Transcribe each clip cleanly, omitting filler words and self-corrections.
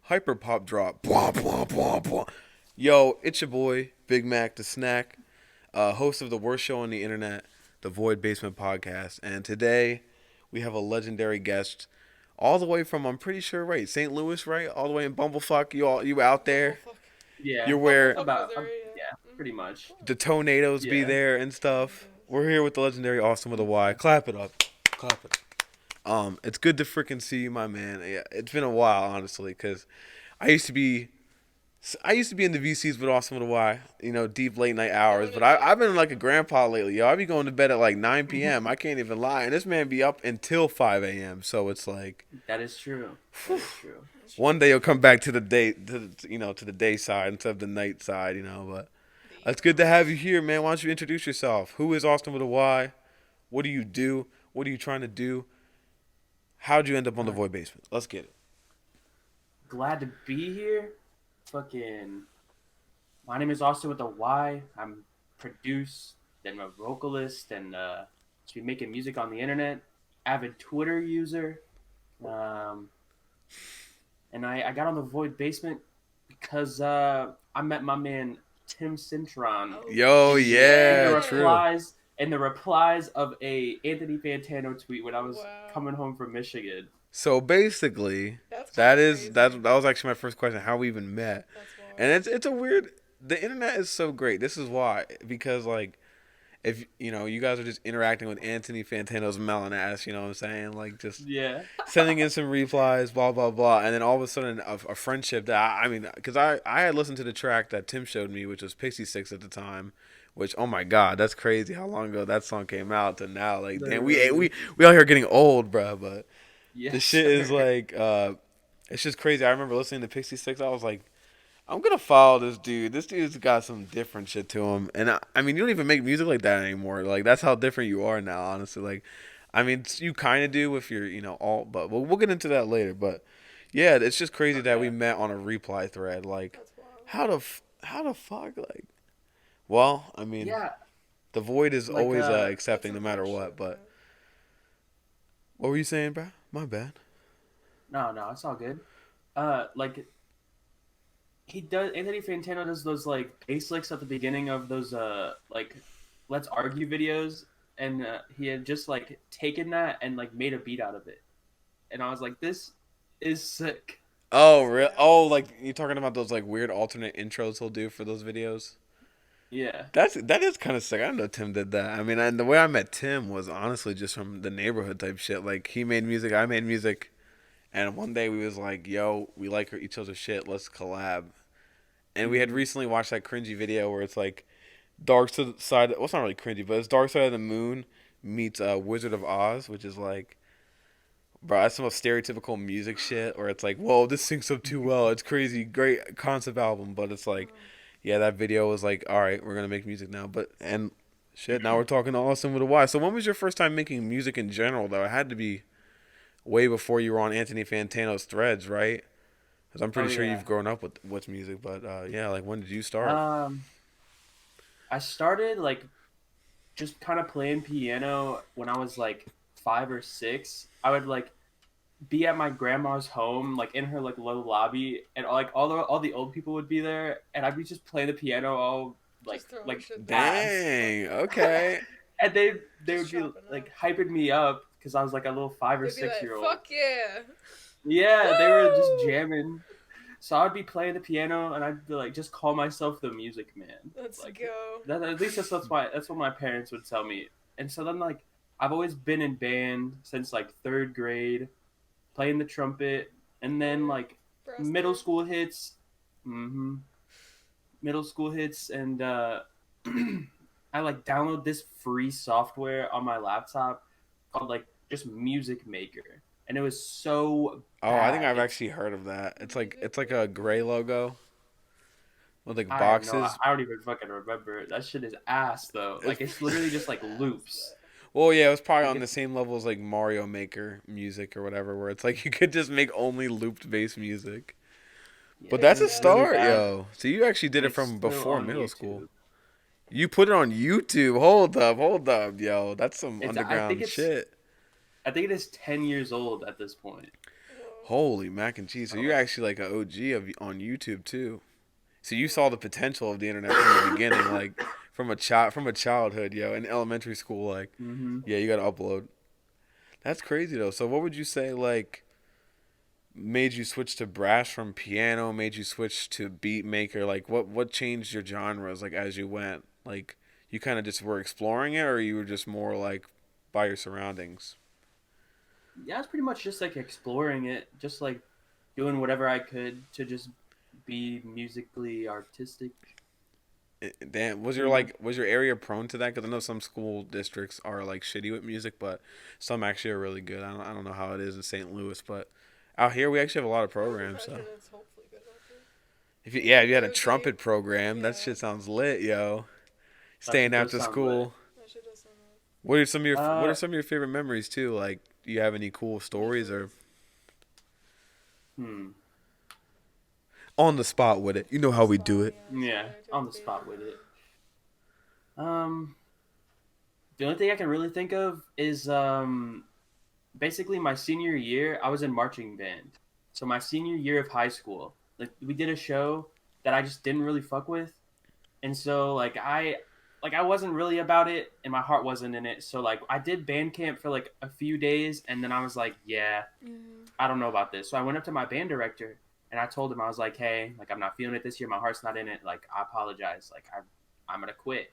Hyper pop drop. Blah, blah, blah, blah. Yo, it's your boy, Big Mac the Snack, host of the worst show on the internet, the Void Basement Podcast. And today we have a legendary guest, all the way from I'm pretty sure right, St. Louis, right? All the way in Bumblefuck. You out there? Bumblefuck. You're Yeah, where Bumblefuck, about Missouri. yeah, Yeah. pretty much. the tornadoes be Yeah, there and stuff. We're here with the legendary Austin with a Y. Clap it up. Clap it. It's good to freaking see you, my man. Yeah, it's been a while, honestly, because I used to be, I used to be in the VCs with Austin with a Y, deep late night hours. But I've been like a grandpa lately, yo. I be going to bed at like 9 p.m. I can't even lie, and this man be up until 5 a.m. So it's like, that is true. That is true. one day you'll come back to the day, to the day side instead of the night side, But it's good to have you here, man. Why don't you introduce yourself? Who is Austin with a Y? What do you do? What are you trying to do? How'd you end up on the Void Basement? Let's get it. Glad to be here. Fucking, my name is Austin with a Y. I'm produce, then a vocalist, and just be making music on the internet. Avid Twitter user. Um, and I got on the Void Basement because I met my man Tim Cintron Oh, Yo, in yeah, the true. replies of a Anthony Fantano tweet when I was Wow. coming home from Michigan. So basically, That's that kinda is crazy. that was actually my first question. How we even met, That's wild. and it's a weird. The internet is so great. This is why, because like, if you guys are just interacting with Anthony Fantano's melon ass, you know what I'm saying? Like just Yeah. sending in some replies, blah blah blah, and then all of a sudden a friendship that I mean, because I had listened to the track that Tim showed me, which was Pixie Six at the time. Which, oh my God, that's crazy how long ago that song came out to now. Like, damn, we out here getting old, bruh. But the Yes, shit is sir. like, it's just crazy. I remember listening to Pixie Six. I was like, I'm gonna follow this dude. This dude's got some different shit to him. And I mean, you don't even make music like that anymore. Like, that's how different you are now, honestly. Like, I mean, you kind of do if you're, alt, but we'll get into that later. But yeah, it's just crazy that we Okay. met on a reply thread. Like, That's wild. how the fuck, like, well, I mean, Yeah, the void is like always That's accepting no some matter real what. shit, But man. what were you saying, bro? My bad. no, it's all good. Like he does. Anthony Fantano does those like bass licks at the beginning of those like let's argue videos, and he had just like taken that and like made a beat out of it, and I was like, this is sick. Oh, That's real? wild. Oh, like you're talking about those like weird alternate intros he'll do for those videos. Yeah, That is kind of sick. I didn't know Tim did that. I mean, and the way I met Tim was honestly just from the neighborhood type shit. Like he made music, I made music, and one day we was like, "Yo, we like each other's shit. Let's collab." And we had hmm recently watched that cringy video where it's like Dark Side. Well, it's not really cringy, but it's Dark Side of the Moon meets Wizard of Oz, which is like, bro, that's some stereotypical music shit. Where it's like, whoa, this syncs up too well. It's crazy, great concept album, but it's like, yeah, that video was like, all right, we're gonna make music now. But and shit, now we're talking to Austin with a Y. So when was your first time making music in general, though? It had to be way before you were on Anthony Fantano's threads, right? Because I'm Oh pretty sure yeah. you've grown up with music, but yeah, like when did you start? Um, I started like just kind of playing piano when I was like 5 or 6. I would like be at my grandma's home, like in her like little lobby, and like all the old people would be there, and I'd be just playing the piano all like Just throwing like shit down. ass, Dang. Okay. and they Just would be chopping like up. hyping me up because I was like a little five or They'd be six like, year old. fuck yeah. Yeah, they were just Woo! jamming. So I'd be playing the piano, and I'd be like just call myself the music man. Let's Like go. that, at least that's what my parents would tell me. And so then like I've always been in band since like third grade, playing the trumpet, and then like Brass middle band. school hits, hmm middle school hits, and I like download this free software on my laptop called like just Music Maker, and it was so Oh, I think bad. I've actually heard of that. It's like a gray logo with like I have no, boxes. I don't even fucking remember it. That shit is ass though. It's Like it's literally just like loops. well, yeah, it was probably Like on the it's same level as like Mario Maker music or whatever, where it's like you could just make only looped bass music. yeah, But Makes that's a it's really sense. start, bad, yo. So you actually did and it it's from still before on middle school. YouTube. You put it on YouTube. Hold up, yo. That's some It's I think underground it's shit. I think it is 10 years old at this point. Whoa. Holy mac and cheese! So So you're like, actually like an OG on YouTube too. So you saw the potential of the internet from the beginning, like from a childhood, yo, in elementary school, like hmm yeah, you got to upload. That's crazy though. So what would you say like made you switch to brass from piano? Made you switch to beat maker? Like what changed your genres like as you went? Like you kind of just were exploring it, or you were just more like by your surroundings? yeah, it's pretty much just like exploring it, just like doing whatever I could to just be musically artistic, Damn, was your pretty much. like was your area prone to that? Because I know some school districts are like shitty with music, but some actually are really good. I don't know how it is in St. Louis, but out here we actually have a lot of I would programs. So imagine it's hopefully good out there. if you had a There's trumpet like, program, that yeah, shit sounds lit, yo. That Staying shit does after sound lit. school. that shit does sound nice. What are Uh, some of your favorite memories too? Like, do you have any cool stories or hmm. on the spot with it? You know On how the we do spot, it. yeah. Yeah, Sorry, do you on have the a favorite spot with it. memory? Um, the only thing I can really think of is basically my senior year. I was in marching band, so my senior year of high school, like we did a show that I just didn't really fuck with, and so like I wasn't really about it, and my heart wasn't in it. So like I did band camp for like a few days, and then I was like, yeah, Mm-hmm. I don't know about this. So I went up to my band director and I told him I was like, hey, like I'm not feeling it this year. My heart's not in it. Like I apologize. Like I'm gonna quit.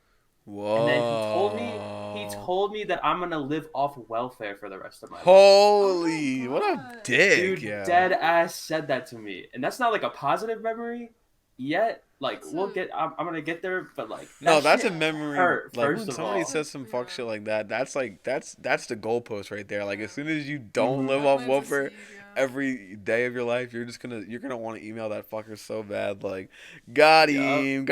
And then he Whoa. told me that I'm gonna live off welfare for the rest of my life. Oh my Holy, what a god. dick, Dude, yo. dead ass said that to me, and that's not like a positive memory yet. Like That's we'll a get, I'm gonna get there, but like No, that that's a shit memory. hurt. Like First when of somebody all, says some fuck Yeah. shit like that, that's like that's the goalpost right there. Like as Yeah. soon as you don't hmm live That off plants a welfare seed, yeah. every day of your life, you're gonna want to email that fucker so bad. Like, got him.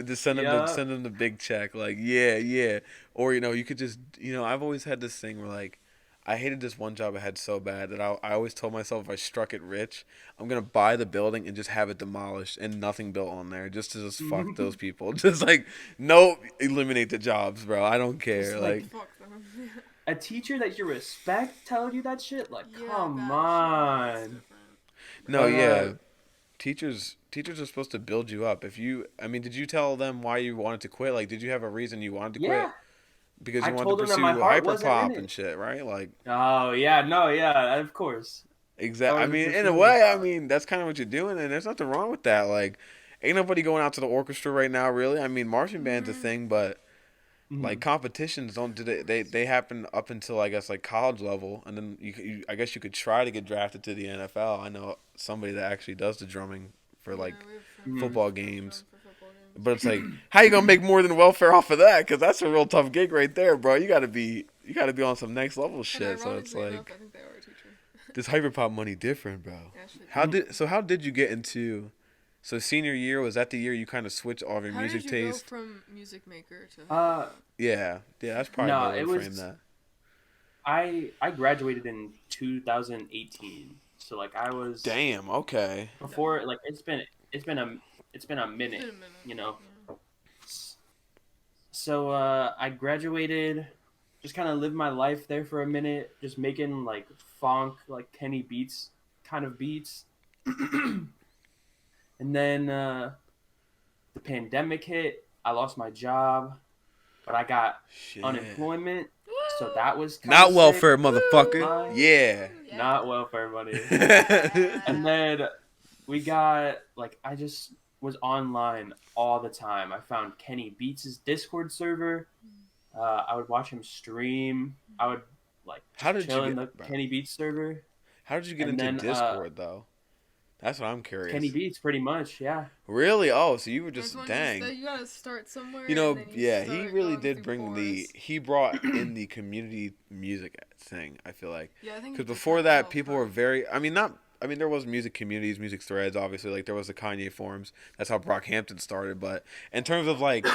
Just yup. send him the big check. Like, yeah, yeah. Or you could just I've always had this thing where like. I hated this one job I had so bad that I always told myself if I struck it rich, I'm gonna buy the building and just have it demolished and nothing built on there, just to just fuck those people. Just like no, eliminate the jobs, bro. I don't Just care. like Like Fuck them. a teacher that you respect telling you that shit. Like, Yeah, come that shit hits on. different. no, But yeah. Teachers are supposed to build you up. I mean, did you tell them why you wanted to quit? Like, did you have a reason you wanted to quit? yeah, Because I you wanted to told them that my pursue heart wasn't in hyperpop and it. shit, right? Like, Oh yeah, no, yeah, of course. I exact. I wasn't mean, in a pursuing hip way, I hop. mean that's kind of what you're doing, and there's nothing wrong with that. Like, ain't nobody going out to the orchestra right now, really. I mean, marching band's a Mm-hmm. thing, but like hmm competitions don't do they happen up until I guess like college level, and then I guess you could try to get drafted to the NFL. I know somebody that actually does the drumming for Yeah, like we have hmm friends football that games, drum for football games. but it's like how you gonna make more than welfare off of that? Because that's a real tough gig right there, bro. You gotta be on some next level And shit. So it's ironically enough, I like think they are a teacher. this hyperpop money different, bro. Actually, How did you get into? So senior year, was that the year you kind of switched all of your how did music you go taste? from music maker to Uh, hyperpop? Yeah, yeah, that's probably a no, better way it to frame was that. I graduated in 2018, so like I was Damn. Okay. before like it's been a it's been a It's minute, been a minute. you know. Yeah. So I graduated, just kind of lived my life there for a minute, just making like funk, like Kenny beats kind of beats. And then the pandemic hit. I lost my job, but I got Shit. unemployment, so Woo! that was kind Not of sick. welfare, motherfucker. Hi, Yeah. Woo! not Yeah. welfare money. And Yeah. then we got like I just was online all the time. I found Kenny Beats' Discord server. I would watch him stream. I would like How just did you chill in get, the bro? Kenny Beats server, How did you get and into then Discord though? That's what I'm Kenny curious. Beats pretty much, yeah. Really? Oh, so you were That's just when dang. you gotta start somewhere, and then you Yeah, he start really going did through bring chorus. he brought in the community music thing, I feel like. Yeah, I think Because it before definitely that, helped people were her. very, I mean, not, I mean, there was music communities, music threads, obviously. Like, there was the Kanye forums. That's how Brockhampton started. But in terms of, like,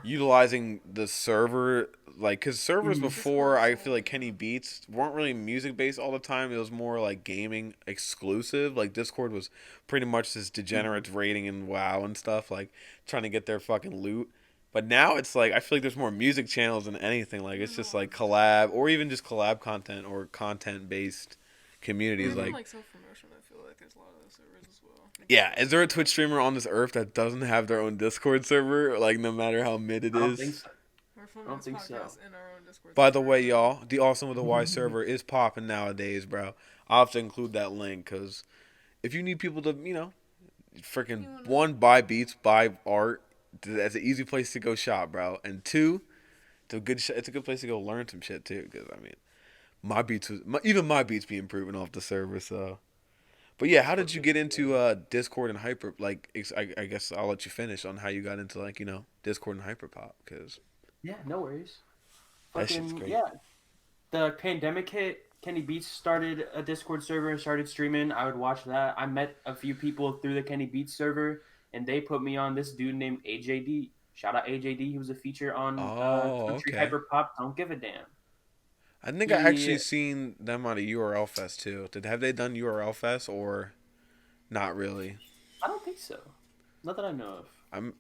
utilizing the server, like, because servers Mhm. before, Discord's I feel old, like yeah. Kenny Beats weren't really music based all the time. It was more, like, gaming exclusive. Like, Discord was pretty much this Mhm. degenerates rating and WoW and stuff, like, trying to get their fucking loot. But now it's like I feel like there's more music channels than anything. Like it's just like collab or even just collab content or content based communities. Even Like like self promotion, I feel like there's a lot of those servers as well. yeah, is there a Twitch streamer on this earth that doesn't have their own Discord server? Like no matter how mid it I don't think is. so. We're I filming don't this think so. podcast in our own Discord By server the way, right now. y'all, the Awesome with a Y server is popping nowadays, bro. I'll have to include that link because if you need people to, freaking one, buy beats, buy art, that's an easy place to go shop, bro. And two, it's a good place to go learn some shit too. Because I mean, even my beats be improving off the server. So, but yeah, how did you get into Discord and Hyper? Like, I guess I'll let you finish on how you got into like Discord and Hyperpop because Yeah, no worries. that shit's Fucking great. yeah. The pandemic hit. Kenny Beats started a Discord server and started streaming. I would watch that. I met a few people through the Kenny Beats server, and they put me on this dude named AJD. Shout out AJD. He was a feature on Oh, Country okay. Hyper Pop. Don't give a damn. I think I He actually seen them on a URL Fest too. Have they done URL Fest or not really? I don't think so. Not that I know of.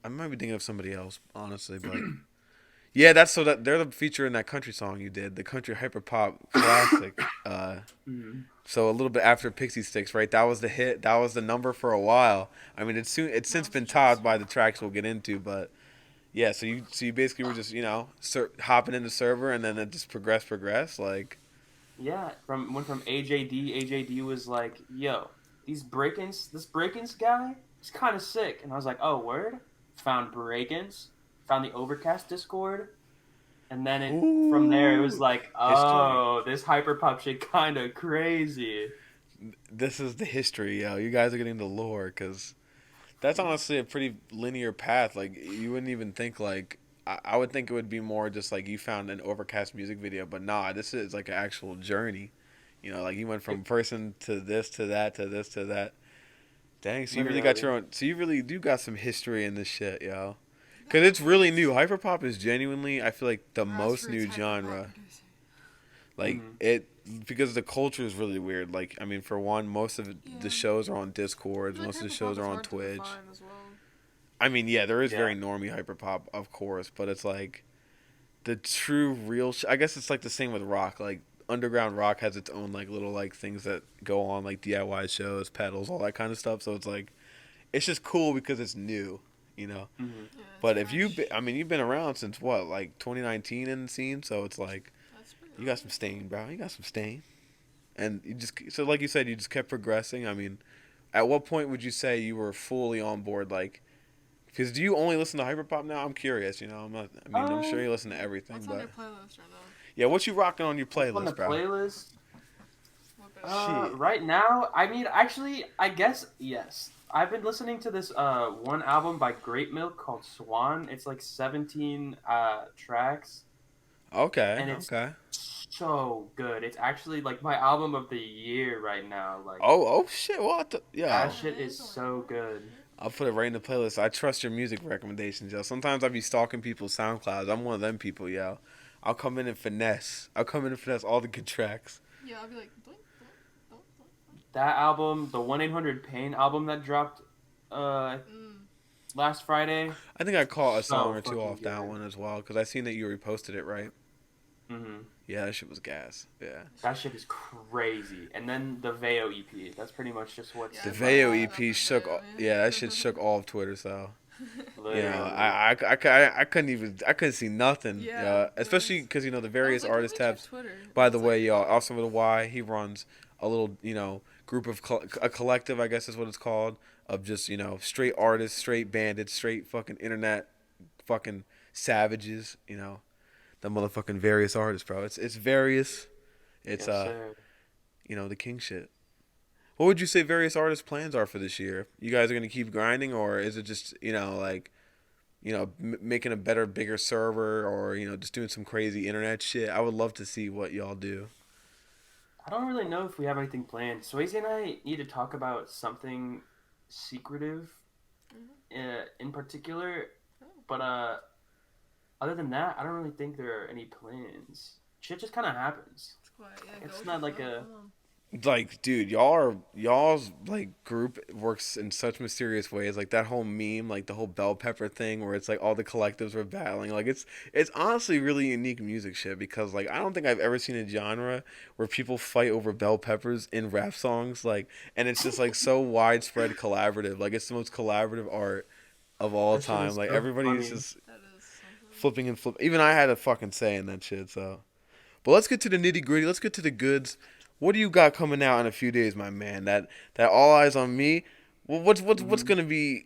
I might be thinking of somebody else, honestly, but yeah, that they're the feature in that country song you did, the country hyper pop classic. Mm-hmm. So a little bit after Pixie Sticks, right? That was the hit. That was the number for a while. I mean, it's since been topped by the tracks we'll get into, but yeah. So you basically were just hopping in the server and then it just progressed like. Yeah, went from AJD. AJD was like, "Yo, this Breakins guy, is kind of sick." And I was like, "Oh, word." Found Breakins, found the Overcast Discord, and then from there it was Ooh, like, history. "Oh, this hyperpop shit kind of crazy." This is the history, yo. You guys are getting the lore, because that's honestly a pretty linear path. Like, you wouldn't even think, like, I would think it would be more just like you found an Overcast music video, but nah, this is like an actual journey. Like you went from It, person to this to that to this to that. Dang, so you really got literally, your own. So you really do got some history in this shit, yo. Because it's really new. Hyperpop is genuinely, I feel like, the most Grassroots new hyper pop genre. producer. Like mm-hmm. it, because the culture is really weird. Like I mean, for one, most of the Yeah. shows are on Discord. Like Most of the hyper shows pop are is on hard to Twitch. define as well. I mean, yeah, there is Yeah, very normie hyperpop, of course, but it's like the true real. I guess it's like the same with rock. Like underground rock has its own like little like things that go on like DIY shows, pedals, all that kind of stuff. So it's like it's just cool because it's new, you know. mm-hmm. Yeah, it's But if fresh. I mean, you've been around since what, like 2019 in the scene, so it's like That's pretty you got early. some stain, bro. You got some stain, and you just so like you said, you just kept progressing. I mean, at what point would you say you were fully on board? Like, because do you only listen to hyperpop now? I'm curious. I'm not. I mean, I'm sure Um, you listen to everything, What's on but your playlist right now? yeah, what you rocking on your what's on the playlist, bro? playlist? What band? Shit. Right now, I mean, actually, I guess yes. I've been listening to this one album by Great Milk called Swan. It's like 17 tracks, Okay. and it's Okay. so good. It's actually like my album of the year right now. Like Oh shit. What? that Yo, Yeah, shit it is is only so one. good. I'll put it right in the playlist. I trust your music recommendations, yo. Sometimes I be stalking people's SoundClouds. I'm one of them people, yo. I'll come in and finesse. I'll come in and finesse all the good tracks. Yeah, I'll be like, doink, doink, doink, doink. That album, the 1-800-Pain album that dropped uh last Friday, I think I caught a song so or two fucking off that good. one as well because I seen that you reposted it, right? hmm Yeah, that shit was gas. Yeah. That shit is crazy. And then the Veo EP. That's pretty much just what's Yeah, The I my Veo fucking vibe. love EP that shook. video, Yeah, that shit man. shook all of Twitter. So Literally. I couldn't see nothing. Yeah, Yeah, it especially was. because the I was various like, let artist me check tabs. Twitter. By And the it's like, way, y'all, also with a Y, he runs a little group of a collective, I guess is what it's called, of just straight artists, straight bandits, straight fucking internet fucking savages. The motherfucking various artists, bro. It's various. It's Yes, sir. the king shit. What would you say various artists' plans are for this year? You guys are gonna keep grinding, or is it just like making a better, bigger server, or just doing some crazy internet shit? I would love to see what y'all do. I don't really know if we have anything planned. Swayze and I need to talk about something secretive in particular. oh, But other than that, I don't really think there are any plans. Shit just kind of happens. it's quiet. Yeah, It's go not with the like flow. a Come on. Like, dude, y'all's like group works in such mysterious ways. Like that whole meme, like the whole bell pepper thing, where it's like all the collectives were battling. Like it's honestly really unique music shit because like I don't think I've ever seen a genre where people fight over bell peppers in rap songs. Like, and it's just like so widespread collaborative. Like it's the most collaborative art of all That shit time. is Like so everybody's funny. just That is something. flipping and flipping. Even I had a fucking say in that shit. So. But let's get to the nitty gritty. Let's get to the goods. What do you got coming out in a few days, my man? That All Eyes on Me. Well, what's Hmm. gonna be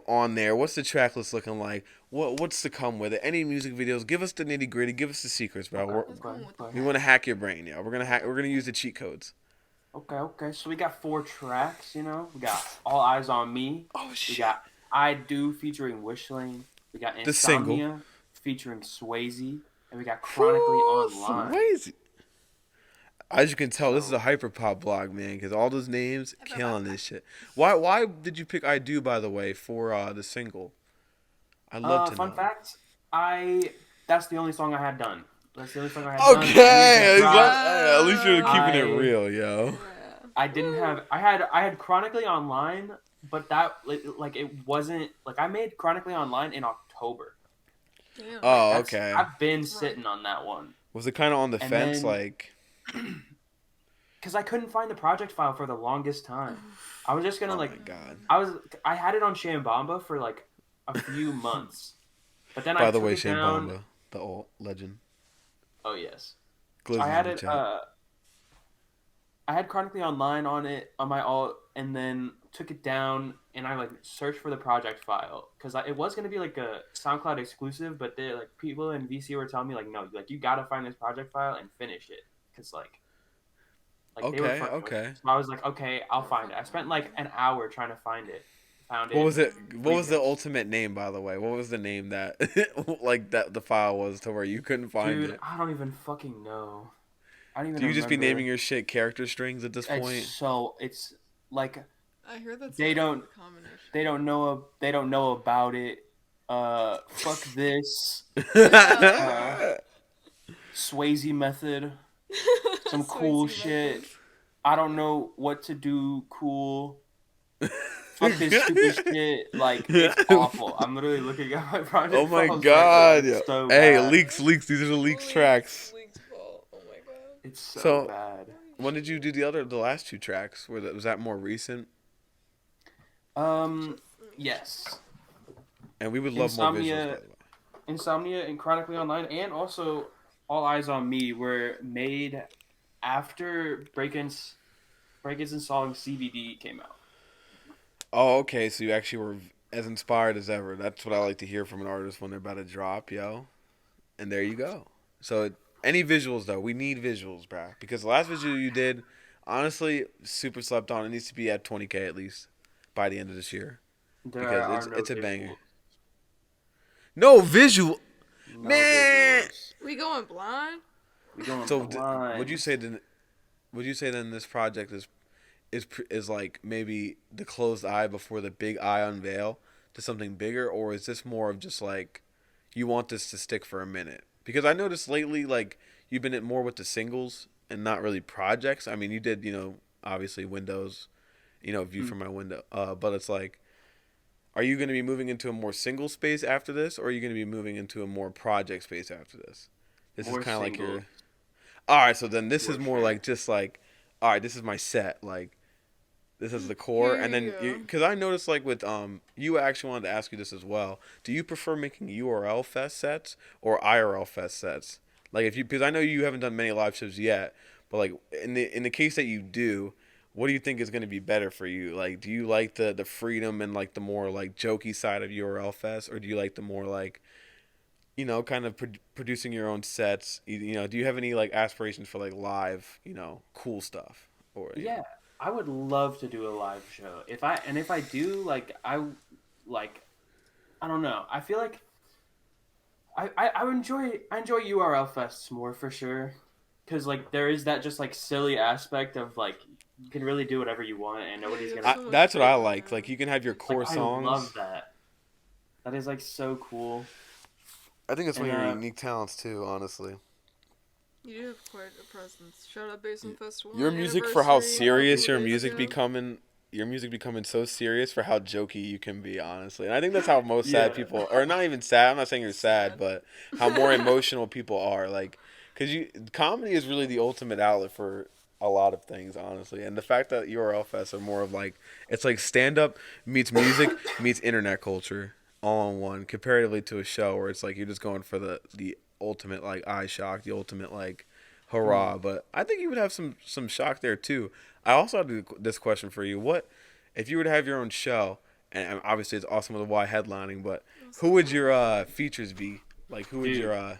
on there? What's the track list looking like? What's to come with it? Any music videos? Give us the nitty gritty. Give us the secrets, bro. Okay, Let's go okay, with the okay. We want to hack your brain, yeah. We're gonna hack. We're gonna use the cheat codes. Okay, okay. So we got 4 tracks, you know. We got All Eyes on Me. Oh We shit. got I Do featuring Wishlane. We got The single. Insomnia featuring Swayze. And we got Chronically Whoo, Online. Swayze. As you can tell, this is a So, hyperpop blog, man, because all those names killing this shit. Why did you pick I Do, by the way, for the single? I'd love to fun know. fact, that's the only song I had done. That's the only song I had done. I needed to Okay, drop. at least you're keeping it I real, yo. Yeah. I didn't have I had Chronically Online, but that like it wasn't like I made Chronically Online in October. Damn. Like Oh, that's okay. I've been That's right. sitting on that one. Was it kind of on the And fence, then like? because I couldn't find the project file for the longest time. I was just gonna Oh like my god. I had it on Shambamba for like a few months, but then I By the took way, it Shane down. Bamba, the old legend, Oh yes, I Glizzy's in had the it. chat. I had Chronically Online on it on my alt, and then took it down, and I like searched for the project file because it was gonna be like a SoundCloud exclusive, but they like people in VC were telling me like no, like you gotta find this project file and finish it because like they were Okay, fucking with me. okay. So I was like, okay, I'll They're find it. I fucking spent with like you. an hour trying to find it. Found What it was in it? Mm. What 3 was the minutes. ultimate name, by the way? What was the name that, like that the file was to where you couldn't find Dude, it? I don't even fucking know. I don't Do even you just be naming remember. your shit character strings at this point? It's like I hear that's they don't the combination. they don't know about it. Fuck this. Uh, Swayze method. Some cool Swayze shit. method. I don't know what to do. Cool. Fuck this stupid shit. Like it's awful. I'm literally looking at my Oh project my files right now. god. It's so Hey, bad. leaks. These are the leaks tracks. Leaked fault. Oh my god. It's so So, bad. when did you do the last two tracks? Was that more recent? Um. Yes. And we would love more visuals, by Insomnia, the way. Insomnia, and Chronically Online, and also All Eyes on Me were made after Break-Ins Installing CBD came out. Oh, okay. So you actually were as inspired as ever. That's what I like to hear from an artist when they're about to drop, yo. And there you go. So any visuals though? We need visuals, bruh. Because the last visual you did, honestly, super slept on. It needs to be at 20K at least by the end of this year There because are it's no it's a banger. visuals. No visual, No man. visuals. We going blind? We going So would you blind. say then? Would you say then this project is like maybe the closed eye before the big eye unveil to something bigger, or is this more of just like you want this to stick for a minute? Because I noticed lately, like you've been at more with the singles and not really projects. I mean, you did, obviously Windows, View Hmm. from my window. But it's like, are you going to be moving into a more single space after this, or are you going to be moving into a more project space after this? This is More kind of like singles your. All right, so then this is for more sure. like just like, all right, this is my set, like this is the core, Here and you then go. because I noticed like with you actually wanted to ask you this as well. Do you prefer making URL fest sets or IRL fest sets? Like if you because I know you haven't done many live shows yet, but like in the case that you do, what do you think is going to be better for you? Like, do you like the freedom and like the more like jokey side of URL fest, or do you like the more like kind of producing your own sets? Do you have any like aspirations for like live, cool stuff or. Yeah, I would love to do a live show. If I do, like I don't know. I feel like I enjoy URL fests more for sure, because like there is that just like silly aspect of like you can really do whatever you want and Yeah, nobody's you have gonna so much That's what I freedom, like. man. Like you can have your like core I love songs. that. That is like so cool. I think it's one And of your unique talents too, honestly. You do have quite a presence. Shout out Basement Festival. Your music for how anniversary a serious couple your days music ago. becoming. Your music becoming so serious for how jokey you can be, honestly. And I think that's how most sad Yeah. people, or not even sad. I'm not saying you're sad, Sad. but how more emotional people are. Like, because comedy is really the ultimate outlet for a lot of things, honestly. And the fact that URL fests are more of like, it's like stand up meets music meets internet culture all in one, comparatively to a show where it's like you're just going for the ultimate like eye shock, the ultimate like hurrah. But I think you would have some shock there too. I also have this question for you: what if you were to have your own show? And obviously, it's awesome with the Y headlining. But who would your features be? Like, who would your Dude,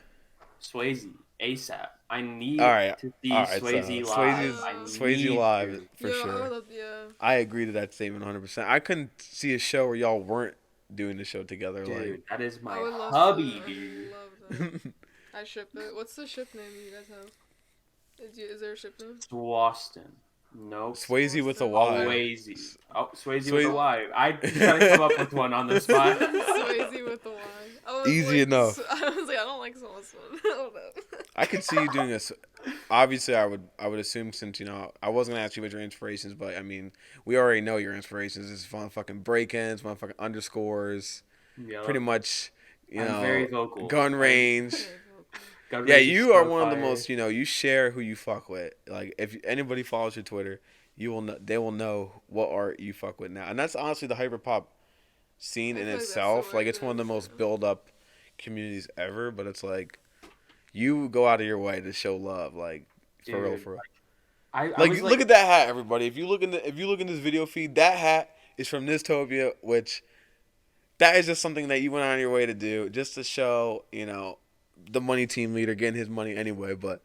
Swayze, ASAP. I All need right, to all see right. So Swayze live. Swayze's I Yeah. Swayze need live to. for I sure. would love, yeah. I agree to that statement 100%. I couldn't see a show where y'all weren't doing the show together. Dude, that is I my would love hubby, to. dude. I love Like, that. I ship it. What's the ship name you guys have? Is there a ship name? Swaston. Nope. Swayze with a Swayze. Y. Swayze. Oh, Swayze with a Swayze. Y. I try to come up with one on the spot. Swayze with the Y. I was Easy like, enough. I was like, I don't like this one. Hold up. I could see you doing this. Obviously, I would assume since I wasn't gonna ask you about your inspirations, but I mean, we already know your inspirations. It's fun fucking break-ins, motherfucking underscores, pretty Yep. much, I'm very vocal. gun range. Gun Yeah, range is you are so one of the fire. most. You share who you fuck with. Like if anybody follows your Twitter, you will know. They will know what art you fuck with now, and that's honestly the hyperpop scene I in feel like that's itself. the way Like it it's one of the is, most yeah. build up communities ever. But it's like you go out of your way to show love, like for real, Dude, for real. I Like was look like, at that hat, everybody. If you look in this video feed, that hat is from Nistopia, which that is just something that you went on your way to do, just to show the money team leader getting his money anyway. But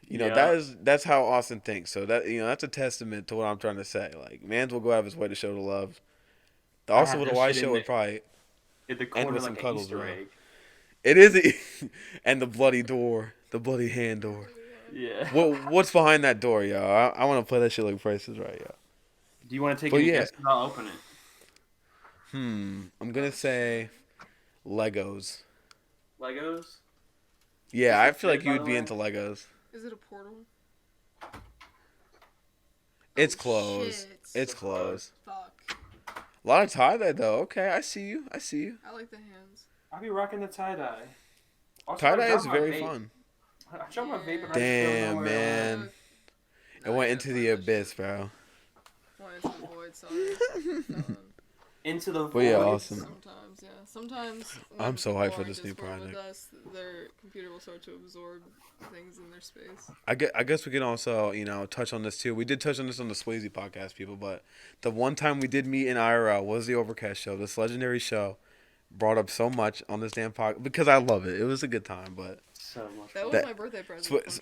yeah, that's how Austin thinks. So that's a testament to what I'm trying to say. Like mans will go out of his way to show the love. I Also, had with a that Y shit show would probably in the end corner with some like an cuddles, Easter bro. egg. It is, and the bloody door, the bloody hand door. Yeah. What's behind that door, y'all? I want to play that shit like Price is Right, y'all. Do you want to take But any yeah, guesses? I'll open it. I'm gonna say Legos. Legos. Yeah, Is I it feel like good, you by would the be way? into Legos. Is it a portal? It's Oh, closed. shit. It's closed. Fuck. A lot of tie dye though. Okay, I see you. I see you. I like the hands. I'll be rocking the tie dye. Also, Tie I dye is dropped my very vape. fun. I dropped my vape and I still know Damn, where it went. man. It went into the abyss, bro. Went into the void, sorry. Into the But yeah, void. awesome. Sometimes, yeah. Sometimes I'm when so people hyped for aren't this new Discord project. with us, their computer will start to absorb things in their space. I guess we can also, touch on this too. We did touch on this on the Swayze podcast, people, but the one time we did meet in IRL was the Overcast show. This legendary show brought up so much on this damn podcast because I love it. It was a good time, but So much That fun. was my birthday present.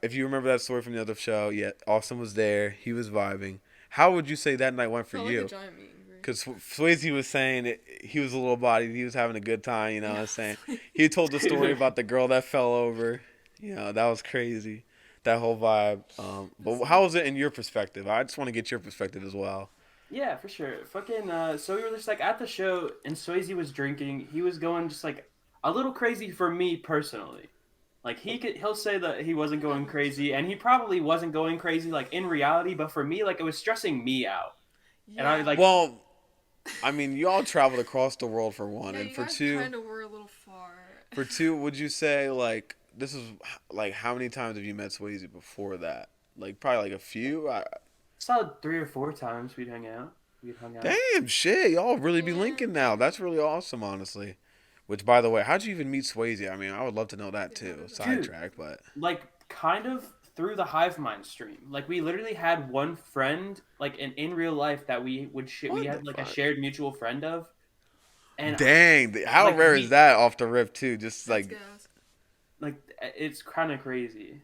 if you remember that story from the other show, yeah, Austin was there. He was vibing. How would you say that night went for Felt you? like a giant meet and greet. Because Swayze was saying he was a little bodied. He was having a good time, you know what I'm saying? He told the story about the girl that fell over. That was crazy. That whole vibe. But how was it in your perspective? I just want to get your perspective as well. Yeah, for sure. Fucking, so we were just like at the show and Swayze was drinking. He was going just like a little crazy for me personally. Like he'll say that he wasn't going crazy and he probably wasn't going crazy like in reality, but for me like it was stressing me out. And I like Well, I mean, you all traveled across the world for one, yeah, and you for guys two, kind of were a little far. would you say like this is like how many times have you met Swayze before that? Like probably like a few. solid 3 or 4 times we'd hung out. Damn shit, y'all really be Yeah. linking now. That's really awesome, honestly. Which, by the way, how'd you even meet Swayze? I mean, I would love to know that too. Dude. Sidetrack, but Like kind of through the Hive Mind stream. Like we literally had one friend like in real life that we would What we had the like a fuck? shared mutual friend of. And dang, how like, rare we- is that off the rip too? Just That's like gas. like it's kind of crazy.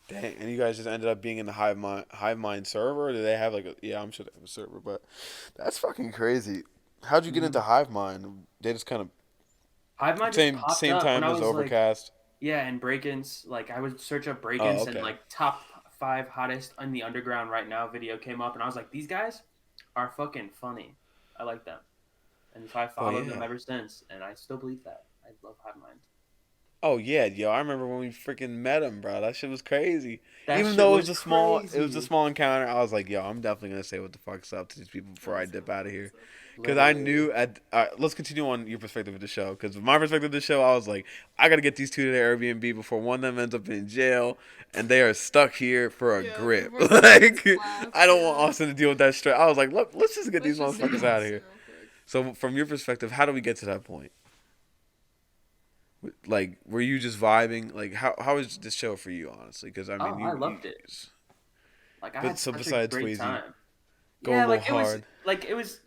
dang, and you guys just ended up being in the Hive Mind server. Or do they have like yeah, I'm sure they have a server, but that's fucking crazy. How'd you get into Hive Mind? They just kind of Hive Mind just popped same up when time I as was like, Overcast. yeah, and break-ins. Like I would search up Oh, break-ins and okay. like top 5 hottest in the underground right now video came up, and I was like, these guys are fucking funny. I like them, and so I followed them yeah. ever since, and I still believe that. I love Hive Mind. Oh yeah, yo, I remember when we freaking met him, bro. That shit was crazy. That Even shit though was it was a crazy. small encounter, I was like, yo, I'm definitely gonna say what the fuck's up to these people before I Let's go. dip out of here. What's up? Because I Literally. knew at let's continue on your perspective of the show. Because my perspective of the show, I was like, I gotta get these two to their Airbnb before one of them ends up in jail and they are stuck here for a Yeah, grip. before someone gets Like, clapped. I don't want Yeah. Austin to deal with that stress. I was like, look, let's just get these Let's just save motherfuckers out of Austin here. real quick. So from your perspective, how do we get to that point? Like, were you just vibing? Like, how was this show for you, honestly? Because I mean, Oh, I loved it. Like I but had so such a besides great Swayze, time. go a Yeah, little like hard. it was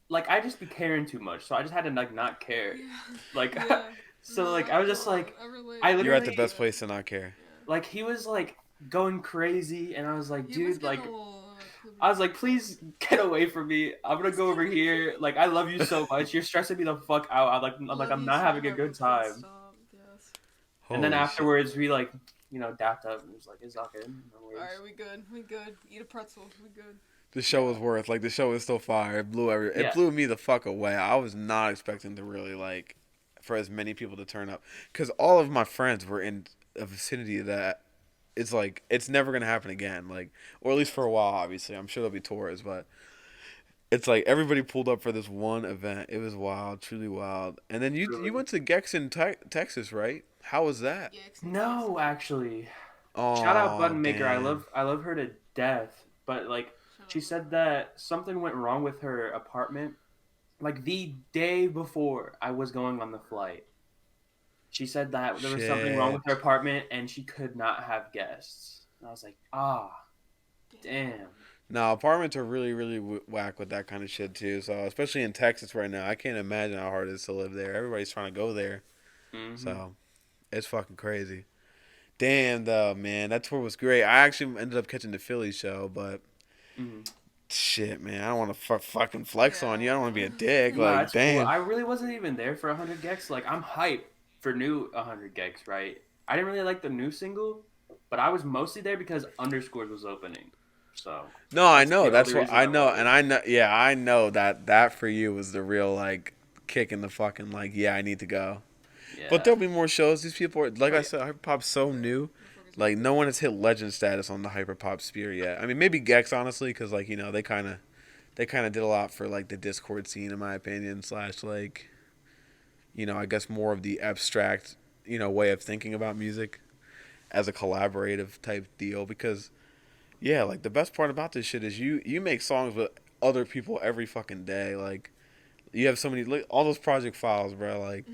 like I just be caring too much, so I just had to like not care. Yeah. Like Yeah. so No, like I I was feel just like I relate. I You're at I the literally best relate. place to not care. Yeah. like he was like going crazy and I was like, He was dude, getting like a little. I was like, please get away from me. I'm gonna Just go get over away here. from Like I love you so much. You're stressing me the fuck out. Love I'm you not too, having a heart, good but please time. stop. Yes. And then Holy shit. afterwards we like, dapped up and it was like, it's all good. No worries. Alright, we good. We good. Eat a pretzel. We good. The show Yeah. was worth. Like, the show was still fire. It Yeah. blew me the fuck away. I was not expecting to really like for as many people to turn up because all of my friends were in a vicinity that it's like it's never gonna happen again. Like, or at least for a while. Obviously, I'm sure there'll be tours, but it's like everybody pulled up for this one event. It was wild, truly wild. And then you Really. went to Gex in Texas, right? How was that? Yeah, No, actually. Shout out Oh Button Maker. damn, I love her to death. But like Shout she out said Button. that something went wrong with her apartment like the day before I was going on the flight. She said that there was something wrong with her shit. apartment and she could not have guests. And I was like, ah, damn. No, apartments are really, really whack with that kind of shit too. So especially in Texas right now, I can't imagine how hard it is to live there. Everybody's trying to go there, Mm-hmm. so it's fucking crazy. Damn, though, man, that tour was great. I actually ended up catching the Philly show, but Mm-hmm. shit, man, I don't want to fucking flex on you. I don't want to be a Yeah. dick. No, Like, it's cool. damn. I really wasn't even there for 100 gex. Like I'm hyped for new 100 gex, right? I didn't really like the new single, but I was mostly there because Underscores was opening. So No, I that's know. the only That's what reason I I know, went. and I know. Yeah, I know that for you was the real like kick in the fucking like. Yeah, I need to go. But Yeah. there'll be more shows. These people are like Oh I yeah. said, hyperpop's so new. Motherfuckers Like need no to- one has hit legend status on the hyperpop sphere yet. I mean, maybe Gex honestly, because like they kind of did a lot for like the Discord scene in my opinion. Slash like, I guess more of the abstract way of thinking about music as a collaborative type deal. Because yeah, like the best part about this shit is you make songs with other people every fucking day. Like you have so many like, all those project files, bro. Like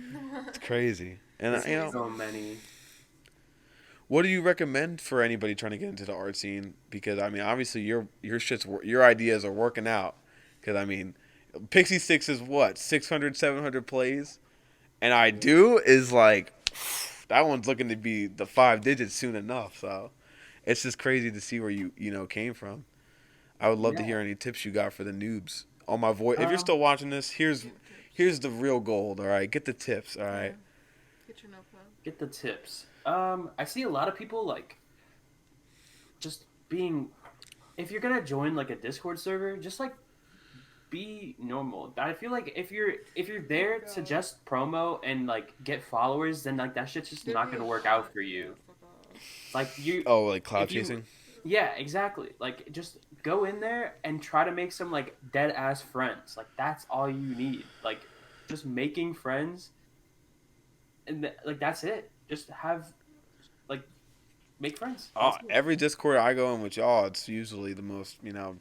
it's crazy. And There's Crazy. so many. what do you recommend for anybody trying to get into the art scene? Because I mean, obviously your ideas are working out. Because I mean, Pixie Six is what 600, 700 plays, and I do is like that one's looking to be the 5 digits soon enough. So it's just crazy to see where you came from. I would love to Yeah. hear any tips you got for the noobs on my voice. If you're Um. still watching this, Get tips. here's the real gold. All right, get the tips. All Yeah. right. Get your notepad. Get the tips. I see a lot of people like just being. If you're gonna join like a Discord server, just like be normal. I feel like if you're Oh there to god. just promo and like get followers, then like that shit's just They're not really gonna work hot. out for Yeah, you. fuck off. Like you, Oh, like cloud if you, chasing. yeah, exactly. Like just go in there and try to make some like dead ass friends. Like that's all you need. Like just making friends, and like that's it. Just have like make friends. Oh, That's it. every Discord I go in with y'all, it's usually the most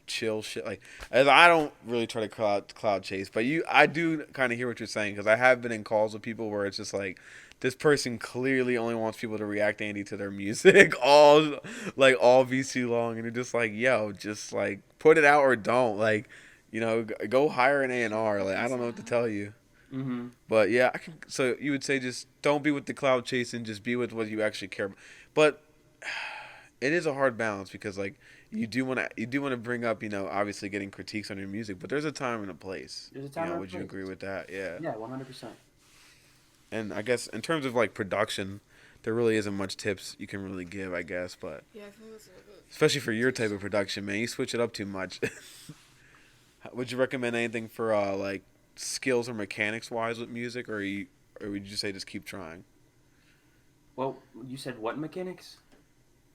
chill shit. Like, as I don't really try to cloud chase, but I do kind of hear what you're saying because I have been in calls with people where it's just like this person clearly only wants people to react Andy to their music all VC long, and you're just like, yo, just like put it out or don't. Like, go hire an A&R. Like, I don't know what to tell you. Mm-hmm. But yeah, I can. So you would say just don't be with the cloud chasing, just be with what you actually care about. But it is a hard balance because like you do want to bring up obviously getting critiques on your music, but there's a time and a place. There's a time and a Would you place. agree with that? Yeah. Yeah, 100%. And I guess in terms of like production, there really isn't much tips you can really give, I guess. But Yeah, I feel that's a bit. especially for your type of production, man, you switch it up too much. Would you recommend anything for like skills or mechanics wise with music, or would you say just keep trying? Well, you said what mechanics?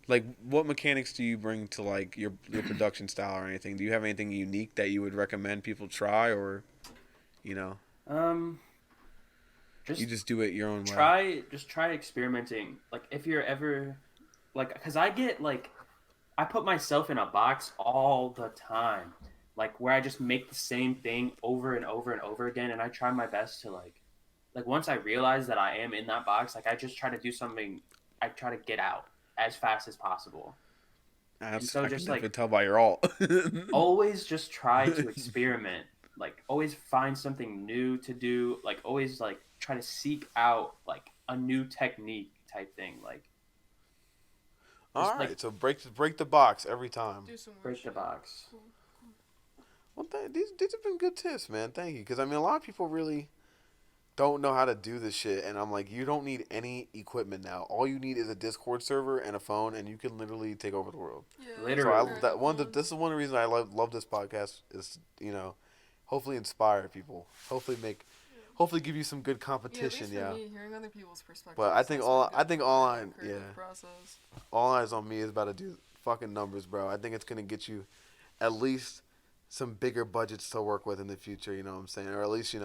Like, what mechanics do you bring to like your production style or anything? Do you have anything unique that you would recommend people try, or you know, Um, you just just do it your own way? try experimenting. Like if you're ever like, cause I get like I put myself in a box all the time, like where I just make the same thing over and over and over again, and I try my best to like once I realize that I am in that box, like I just try to do something. I try to get out as fast as possible, and so I can just definitely like tell by your alt. always just try to experiment. Like always find something new to do. Like always like try to seek out like a new technique type thing. Like All just like right, so break the box every time. Do some more break the shit. box. Cool. Well, these have been good tips, man. Thank you, because I mean, a lot of people really don't know how to do this shit, and I'm like, you don't need any equipment now. All you need is a Discord server and a phone, and you can literally take over the world. Yeah. So I Literally. that one. This is one reason I love this podcast is hopefully inspire people. Hopefully give you some good competition. Yeah, Yeah. at least for me, hearing other people's perspectives. But I think all I creative process. all eyes on me is about to do fucking numbers, bro. I think it's gonna get you at least some bigger budgets to work with in the future. You know what I'm saying, or at least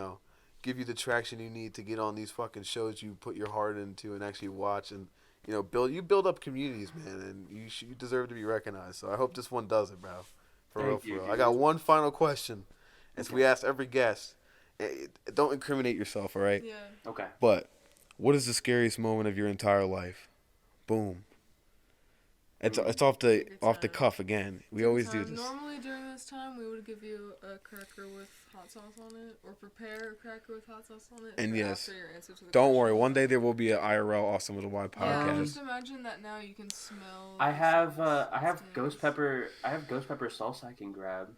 give you the traction you need to get on these fucking shows you put your heart into and actually watch and build up communities, man, and you deserve to be recognized. So I hope this one does it, bro. For Thank real, for you, real. dude. I got one final question, as Okay. we ask every guest. Don't incriminate yourself, all right? Yeah. Okay. But what is the scariest moment of your entire life? Boom. It's off the Good off the time. cuff again. We Good always time. do this. Normally during this time, we would give you a cracker with hot sauce on it, or prepare a cracker with hot sauce on it. And for yes, after your answer to the Don't worry. question. One day there will be an IRL Austin with a Y Yeah, podcast. just imagine that now you can smell. I the have sauce. I have It's ghost nice. pepper. I have ghost pepper salsa I can grab.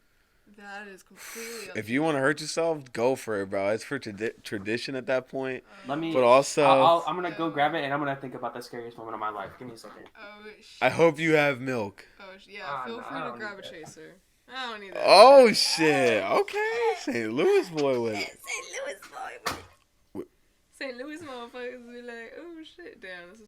That is completely. If you want to hurt yourself, go for it, bro. It's for tradition at that point. Let me. But also, I'm gonna go grab it and I'm gonna think about the scariest moment of my life. Give me a second. Oh shit. I hope you have milk. Oh yeah. Ah, Feel no, free I to don't grab a need that. chaser. I don't need that. Oh shit. Okay, St. Louis boy with it. St. Louis boy. St. Louis motherfuckers be like, oh shit, damn. This is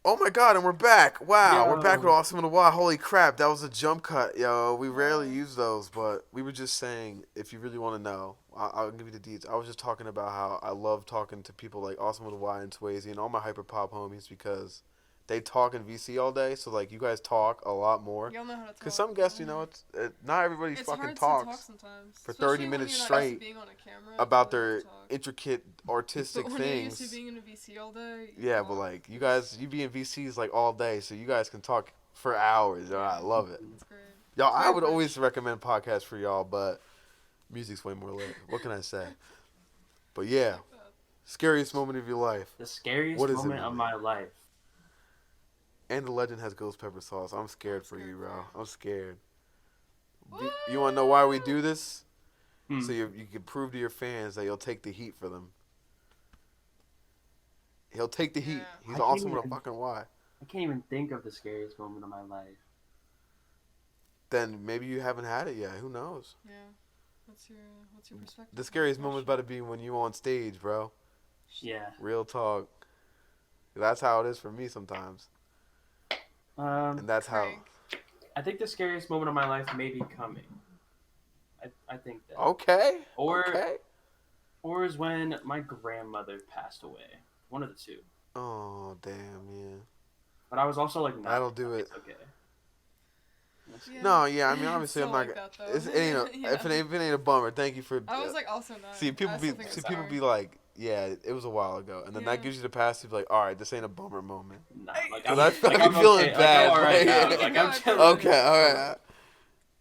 Oh my god, and we're back. Wow, Yo. we're back with Awesome in a While. Holy crap, that was a jump cut, yo. We rarely use those, but we were just saying, if you really want to know, I'll give you the deeds. I was just talking about how I love talking to people like Awesome with a Y and Swayze and all my hyperpop homies because they talk in VC all day, so like you guys talk a lot more. y'all know how to talk. Because some guests, not everybody it's fucking hard talks to talk sometimes. for Especially 30 when minutes you're not straight used to being on a camera, about it's really their hard to talk. intricate artistic But when you're used to things. being in a VC all day. Yeah, but like you guys, you be in VCs like all day, so you guys can talk for hours. Yo, I love it. It's great. Y'all, It's I very would fresh. always recommend podcasts for y'all, but music's way more lit. What can I say? But yeah, scariest moment of your life, The scariest What is it, moment of man? my life. and the legend has ghost pepper sauce. I'm scared for you, bro. I'm scared. What? You want to know why we do this? Hmm. So you can prove to your fans that you'll take the heat for them. He'll take the heat. Yeah. He's I awesome can't with a even- fucking why. I can't even think of the scariest moment of my life. Then maybe you haven't had it yet. Who knows? Yeah. What's your perspective? The scariest moment's about to be when you on stage, bro. Yeah. Real talk. That's how it is for me sometimes, and that's how. Crank. I think the scariest moment of my life may be coming. I think that. Okay. Or Okay. or is when my grandmother passed away. One of the two. Oh damn, yeah. But I was also like, nah, That'll do it. it's okay. Yeah. No, yeah. I mean, obviously, Still I'm not. like that, though. It ain't Yeah. if it ain't a bummer. Thank you for. I was like also not. see, people I be still think it's hard. like, yeah, it was a while ago, and then that Yeah. gives you the pass to be like, all right, this ain't a bummer moment. Nah, like Cause I'm, I feel like, like I'm I'm feeling okay. bad. Like, I'm alright now. Like, Like No, I'm I feel chilling. like- Okay, all right.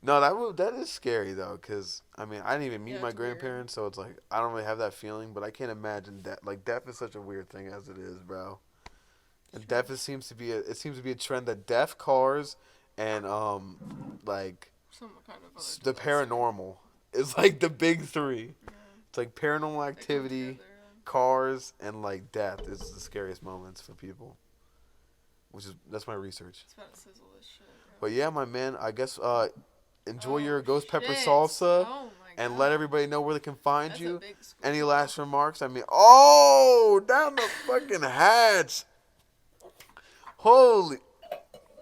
No, that is scary though, cause I mean, I didn't even meet Yeah, my it's weird. grandparents, so it's like I don't really have that feeling. But I can't imagine that. Like, death is such a weird thing as it is, bro. And death seems to be a trend that death, cars, and like Some kind of other the disaster. paranormal is like the big three. Yeah. It's like paranormal They come activity, together, cars, and like death is the scariest moments for people. That's my research. It's about to sizzle this shit. Bro. But yeah, my man, I guess enjoy Oh, your ghost pepper shit. salsa Oh my and God. let everybody know where they can find That's a you. big scoop. Any last remarks? I mean, oh, down the fucking hatch. Holy.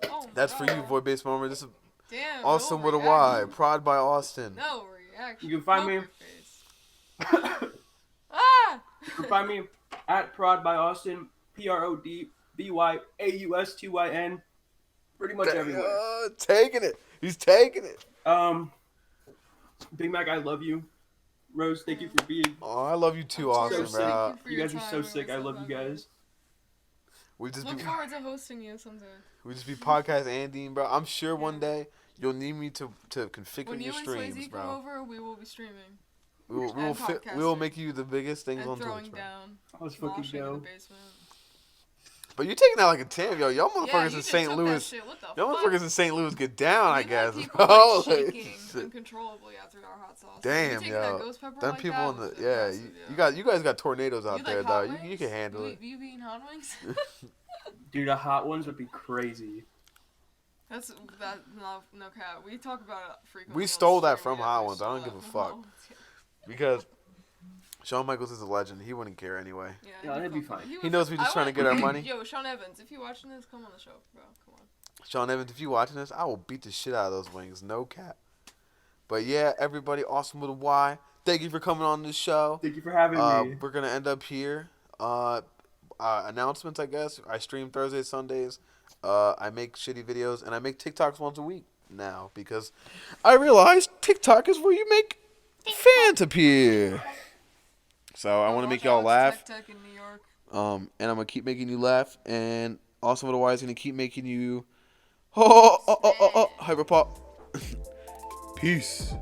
Oh, That's for you, no. Void-Based Moment. This is Damn. Awesome no with a Y. reaction. Prod by Austyn. No reaction. You can find me. Poker face. Ah! You can find me at Prod by Austyn, PRODBYAUSTYN, pretty much everywhere. Taking it. He's taking it. Big Mac, I love you. Rose, thank you for being Oh, I love you too, Of Austin, course, so bro. sick. for You your guys are time. so It sick. was I so love you fun. guys. We just Look be forward to hosting you someday. podcast Andy, bro. I'm sure one day you'll need me to configure When your you and streams, Swayze bro. come over, we will be streaming We will and we will podcasting. make you the biggest things and on throwing Twitch, bro. down, Let's fucking moshing in the go. basement. But you taking that like a 10, yo. Y'all Yeah, motherfuckers you in just St. took Louis. that shit. What the Y'all fuck? motherfuckers in St. Louis get down, I We guess. had people Oh, like shaking shit. uncontrollably after our hot sauce. Damn, you taking yo. that ghost pepper Them like people that in the was yeah, impressive, you guys got tornadoes out you there, like though. hot You wings? can handle it. You eating hot wings? Dude, the hot ones would be crazy. That's that no cap. We talk about it frequently. We on stole that stream. from Yeah, Hot we Ones. I stole don't that give a from fuck. Hot Ones. Because Shawn Michaels is a legend. He wouldn't care anyway. Yeah, that'd be fine. He knows we just trying to get our money. Yo, Sean Evans, if you're watching this, come on the show, bro. Come on. Sean Evans, if you watching this, I will beat the shit out of those wings. No cap. But yeah, everybody, Awesome with a Y. Thank you for coming on this show. Thank you for having me. We're going to end up here. Announcements, I guess. I stream Thursdays, Sundays. I make shitty videos, and I make TikToks once a week now because I realize TikTok is where you make fans appear. So I want to make y'all laugh. Tech in New York. And I'm going to keep making you laugh. And Awesome with a Y is going to keep making you... Hyperpop. Peace.